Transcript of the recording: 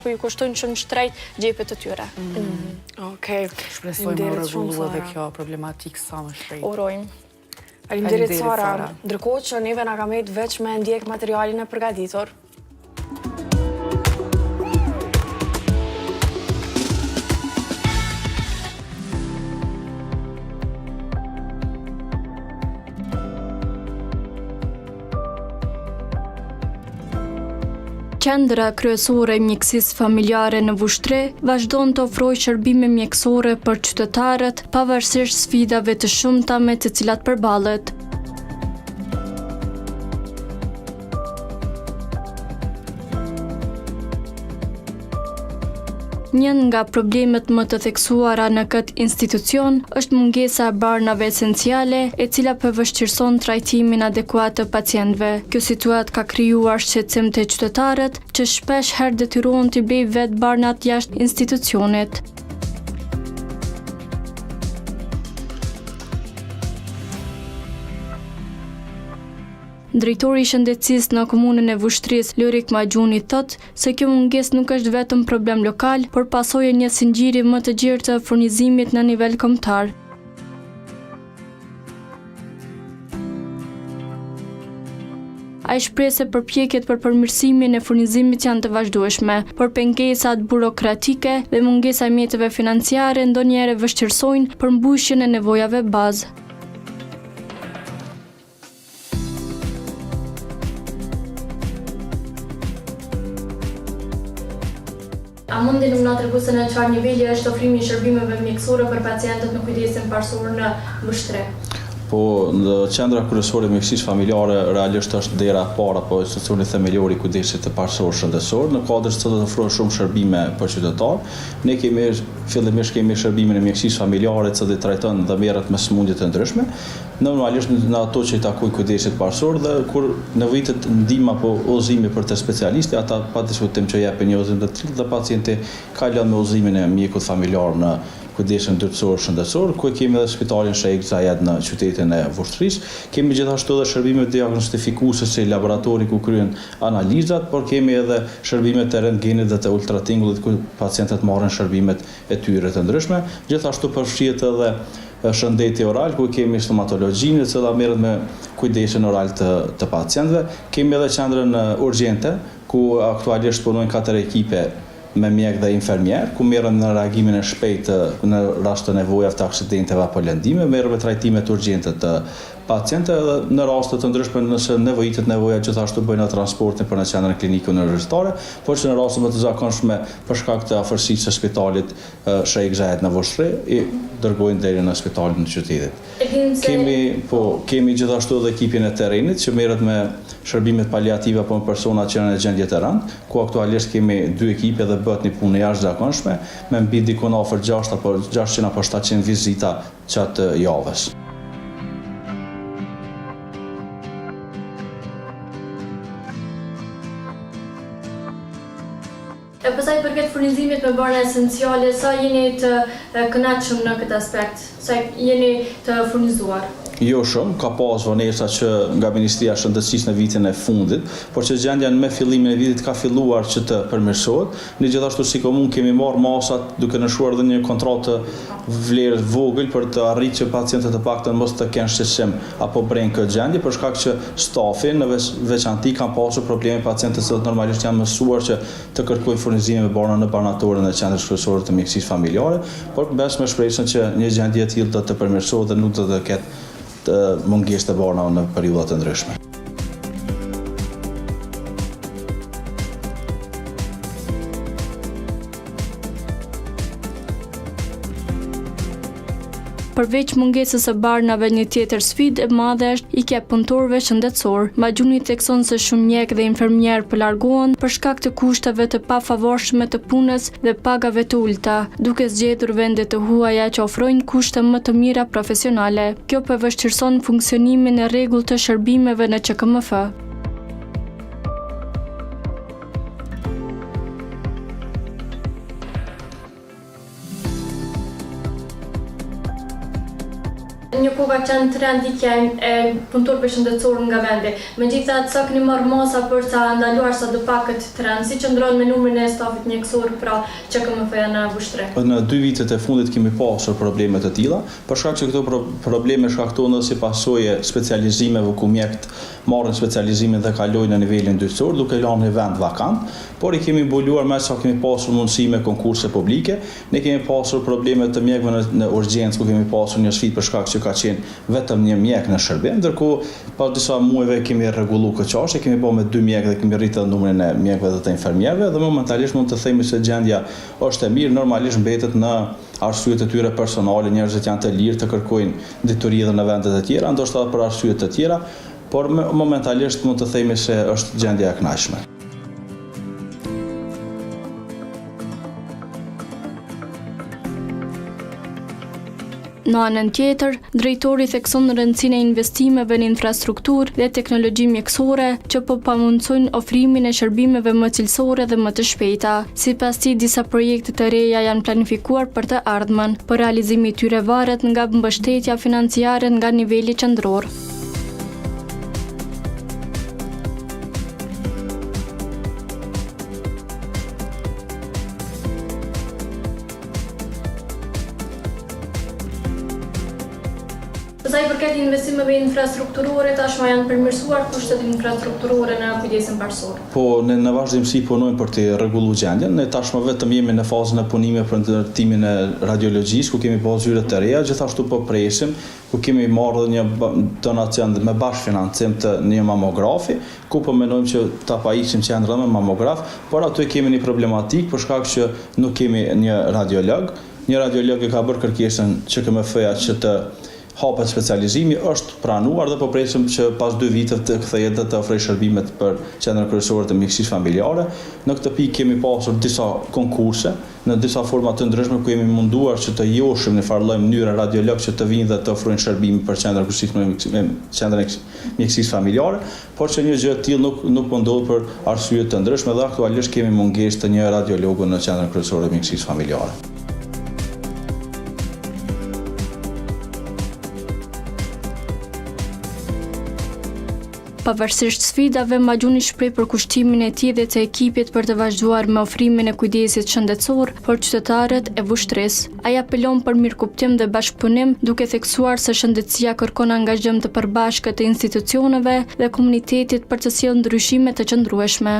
po ju kushtojnë shumë shtrejt gjepet të tyre. Okej. Shpresojmë u rregullua dhe kjo problematikë sa më shpejt. Urojmë. Faleminderit Sara. Ndërkohë që neve na ka mbet veç me ndjek materialin e përgatitur. Qendra kryesore e mjekësisë familjare në Vushtre vazhdon të ofrojë shërbime mjekësore për qytetarët, pavarësisht sfidave të shumta me të cilat përballet. Një nga problemet më të theksuara në këtë institucion është mungesa e barnave esenciale, e cila përvështirëson trajtimin adekuat të pacientëve. Kjo situatë ka krijuar shqetësim te qytetarët, që shpesh herë detyrohen të blejnë vetë barnat jashtë institucionit. Drejtori i shëndetësisë në komunën e Vushtrisë, Lorik Maxhuni, thotë se kjo mungesë nuk është vetëm problem lokal, por pasojë e një singjiri më të gjerë të furnizimit në nivel kombëtar. Ai shpreh se përpjekjet për përmirësimin e furnizimit janë të vazhdueshme, por pengesat burokratike dhe mungesa e mjeteve financiare ndonjëherë vështirësojnë përmbushjen e nevojave bazë. A mundi nuk na tregu se në çfarë niveli është ofrimi i shërbimeve mjekësore për pacientët në kujdesin parësor në Vushtre? Po, në qendra kryesore e mjekësisë familjare realisht është dera e parë apo institucioni themelor i kujdesit të parësor shëndetësor, në kuadër të cilit ofrohen shumë shërbime për qytetar. Ne fillimisht kemi shërbimin e mjekësisë familjare, i cili trajton dhe merret me sëmundje të ndryshme, normalisht në ato që i takojnë kujdesit parësor, dhe kur nevojitet ndihmë apo udhëzimi për të specialisti, ata pa diskutim që japin një udhëzim të tillë dhe pacienti ka lënë me udhëzimin e mjekut familjar në kujdesin ndërtësor shëndetësor, ku kemi edhe spitalin Sheikh Zayed në qytetin e Vushtrisë. Kemi gjithashtu edhe shërbime diagnostifikuese si laboratori ku kryen analizat, por kemi edhe shërbime të rentgenit dhe të ultratingullit ku pacientët marrin shërbimet e tyre të ndryshme. Gjithashtu përfshihet edhe shëndeti oral, ku kemi stomatologjinë, e cila merret me kujdesin oral të pacientëve. Kemi edhe qendrën urgjente, ku aktualisht punojnë 4 ekipe me mjek dhe infermier, ku merren në reagimin e shpejtë në rast të nevojave të aksidenteve apo lëndime, merren me trajtimet urgjente të pacientëve dhe në raste të ndryshme nëse nevoja gjithashtu bëjnë transportin për në qendrën klinike universitare, por që në raste më të zakonshme për shkak të afërsisë së spitalit Sheikh Zayed në Vushtre i dërgojnë deri në spitalin në qytetit. Kemi gjithashtu edhe ekipin e terrenit që merret me shërbimet paliative apo persona që janë në gjendje të rëndë, ku aktualisht kemi 2 ekipe dhe bëhet një punë jashtëzakonshme me mbi dikon afër 600 apo 700 vizita gjatë javës. E pastaj përket furnizimit me barna esenciale, sa jeni të kënaqur në këtë aspekt? Sa jeni të furnizuar? Jo shumë, ka pas vonesa që nga Ministria e Shëndetësisë në vitin e fundit, por që gjendja me fillimin e vitit ka filluar që të përmirësohet. Ne gjithashtu si komunë kemi marrë masat duke nënshuar edhe një kontratë vlerë vogël për të arritur që pacientët e paktën mos të kenë shqetësim apo breng këtë gjendje, për shkak që stafi në veçanti kanë pasur probleme pacientët që normalisht janë mësuar që të kërkojnë furnizime me barna në barnatoren e qendrës kryesore të mjekësisë familjare, por besoj me shpresën që një gjendje e tillë do të përmirësohet dhe nuk do të ketë të mungesë të barnave në periudha të ndryshme. Përveç mungesës së barnave, një tjetër sfidë e madhe është ikja e punëtorëve shëndetësor. Maxhuni thekson se shumë mjek dhe infermier po largohen për shkak të kushteve të pafavorshme të punës dhe pagave të ulta, duke zgjedhur vende të huaja që ofrojnë kushte më të mira profesionale. Kjo përvështirëson funksionimin e rregullt të shërbimeve në QKMF. një kohë ka qenë trend ikja e punëtorëve shëndetësor nga vendi. Megjithatë, sa keni marrë masa për ta ndaluar sadopak këtë trend, si qëndron me numrin e stafit mjekësor pra QKMF-ja në Vushtre? Në 2 vitet e fundit kemi pasur probleme të tilla, për shkak që këto probleme shkaktohen si pasojë specializimeve ku mjekët marrin specializimin dhe kalojnë në nivelin dyqësor, duke lënë një vend vakant, por i kemi mbuluar me sa kemi pasur mundësi me konkurse publike. Ne kemi pasur probleme të mjekëve në urgjencë, ku kemi pasur një sfidë për shkak që ka qenë vetëm një mjek në shërbim, ndërkohë pas disa muajve kemi rregulluar këtë çështje, kemi bërë me 2 mjekë dhe kemi rritur numrin e mjekëve dhe të infermierëve dhe momentalisht mund të themi se gjendja është e mirë, normalisht mbetet në arsyet e tyre personale, njerëzit janë të lirë të kërkojnë dituri edhe në vendet e tjera, ndoshta për arsye të tjera, por momentalisht mund të themi se është gjendja e kënaqshme. Në anën tjetër, drejtori thekson rëndësinë e investimeve në infrastrukturë dhe teknologji mjekësore që po pamundësojnë ofrimin e shërbimeve më cilësore dhe më të shpejta. Sipas tij, disa projekte të reja janë planifikuar për të ardhmen, por realizimi i tyre varet nga mbështetja financiare nga niveli qendror. Sa i përket investimeve infrastrukturore, tashmë janë përmirësuar kushtet infrastrukturore në kujdesin parësor. Po, ne në vazhdimsi punojmë për të rregulluar gjendjen. Ne tashmë vetëm jemi në fazën e punimeve për ndërtimin e radiologjisë, ku kemi pasur zyre të reja, gjithashtu po presim, ku kemi marrë një donacion me bashkëfinancim të një mamografi, ku po mendojmë që ta paisim qendrën me mamograf, por aty kemi një problematik për shkak që nuk kemi një radiolog. Një radiolog e ka bërë kërkesën QKMF-ja që të hapet specializimi, është pranuar dhe po presim që pas 2 viteve të kthehet dhe të ofrojë shërbimet për qendrën kryesore të mjekësisë familjare. Në këtë pikë kemi pasur disa konkurse në disa forma të ndryshme ku jemi munduar që të joshim në farë lloj mënyre radiolog që të vinë dhe të ofrojnë shërbime për qendrën mjekësisë familjare, por që një gjë e tillë nuk po ndodh për arsye të ndryshme dhe aktualisht kemi mungesë të një radiologu në qendrën kryesore të mjekësisë familjare. Pavarësisht sfidave, Magjuni shpreh përkushtimin e tij dhe të ekipit për të vazhduar me ofrimin e kujdesit shëndetësor për qytetarët e Vushtrisë. Ai apelon për mirëkuptim dhe bashkëpunim, duke theksuar se shëndetësia kërkon angazhim të përbashkët të institucioneve dhe komunitetit për të sjellë ndryshime të qëndrueshme.